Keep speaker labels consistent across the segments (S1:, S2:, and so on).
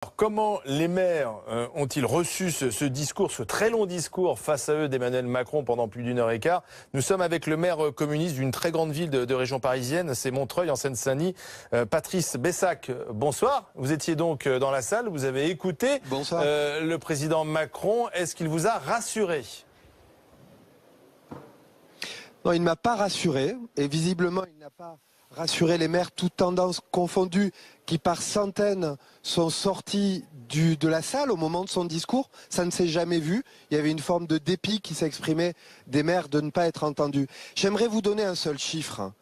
S1: Alors, comment les maires ont-ils reçu ce discours, ce très long discours face à eux d'Emmanuel Macron pendant plus d'une heure et quart? Nous sommes avec le maire communiste d'une très grande ville de région parisienne, c'est Montreuil en Seine-Saint-Denis, Patrice Bessac. Bonsoir, vous étiez donc dans la salle, vous avez écouté le président Macron. Est-ce qu'il vous a rassuré?
S2: Non, il ne m'a pas rassuré, et visiblement il n'a pas rassuré les maires, toutes tendances confondues, qui par centaines sont sortis de la salle au moment de son discours. Ça ne s'est jamais vu. Il y avait une forme de dépit qui s'exprimait des maires de ne pas être entendus. J'aimerais vous donner un seul chiffre.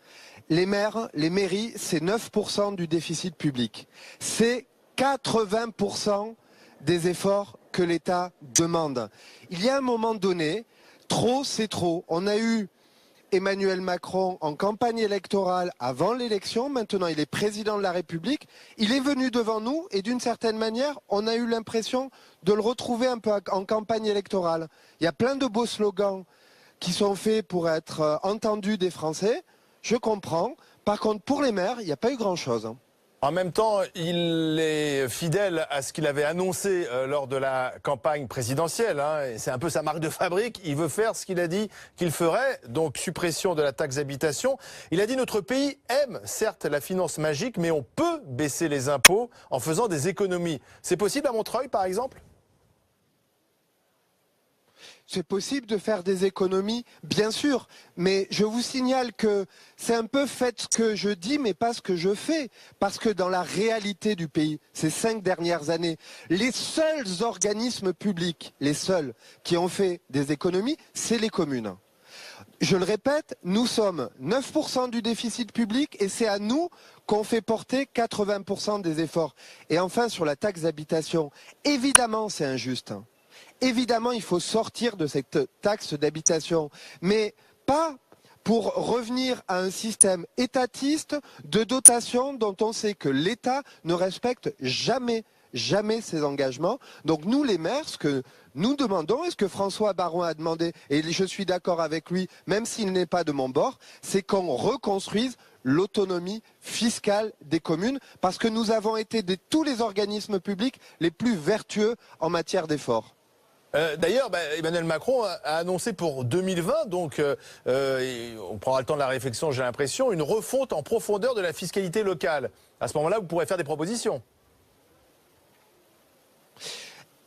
S2: Les maires, les mairies, c'est 9% du déficit public. C'est 80% des efforts que l'État demande. Il y a un moment donné, trop c'est trop. On a eu Emmanuel Macron en campagne électorale avant l'élection, maintenant il est président de la République, il est venu devant nous et d'une certaine manière on a eu l'impression de le retrouver un peu en campagne électorale. Il y a plein de beaux slogans qui sont faits pour être entendus des Français, je comprends, par contre pour les maires il n'y a pas eu grand chose.
S1: En même temps, il est fidèle à ce qu'il avait annoncé lors de la campagne présidentielle. C'est un peu sa marque de fabrique. Il veut faire ce qu'il a dit qu'il ferait, donc suppression de la taxe d'habitation. Il a dit notre pays aime certes la finance magique, mais on peut baisser les impôts en faisant des économies. C'est possible à Montreuil, par exemple ?
S2: C'est possible de faire des économies, bien sûr, mais je vous signale que c'est un peu faites ce que je dis, mais pas ce que je fais. Parce que dans la réalité du pays, ces 5 dernières années, les seuls organismes publics, les seuls qui ont fait des économies, c'est les communes. Je le répète, nous sommes 9% du déficit public et c'est à nous qu'on fait porter 80% des efforts. Et enfin, sur la taxe d'habitation, évidemment c'est injuste. Évidemment, il faut sortir de cette taxe d'habitation, mais pas pour revenir à un système étatiste de dotation dont on sait que l'État ne respecte jamais ses engagements. Donc nous, les maires, ce que nous demandons, et ce que François Baron a demandé, et je suis d'accord avec lui, même s'il n'est pas de mon bord, c'est qu'on reconstruise l'autonomie fiscale des communes, parce que nous avons été de tous les organismes publics les plus vertueux en matière d'efforts.
S1: D'ailleurs, Emmanuel Macron a annoncé pour 2020, donc on prendra le temps de la réflexion, j'ai l'impression, une refonte en profondeur de la fiscalité locale. À ce moment-là, vous pourrez faire des propositions.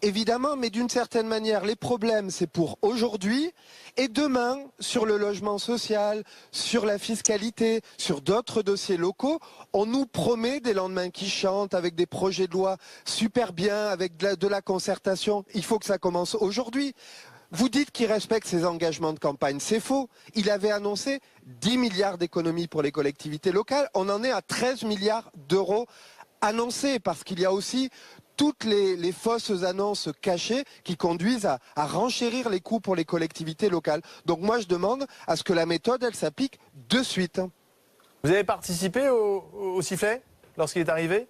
S2: Évidemment, mais d'une certaine manière, les problèmes, c'est pour aujourd'hui et demain, sur le logement social, sur la fiscalité, sur d'autres dossiers locaux, on nous promet des lendemains qui chantent avec des projets de loi super bien, avec de la concertation. Il faut que ça commence aujourd'hui. Vous dites qu'il respecte ses engagements de campagne, c'est faux. Il avait annoncé 10 milliards d'économies pour les collectivités locales. On en est à 13 milliards d'euros annoncés parce qu'il y a aussi toutes les fausses annonces cachées qui conduisent à renchérir les coûts pour les collectivités locales. Donc moi je demande à ce que la méthode elle s'applique de suite.
S1: Vous avez participé au sifflet lorsqu'il est arrivé?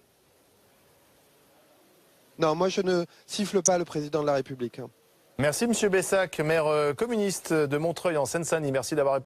S2: Non, moi je ne siffle pas le président de la République.
S1: Merci Monsieur Bessac, maire communiste de Montreuil en Seine-Saint-Denis. Merci d'avoir répondu.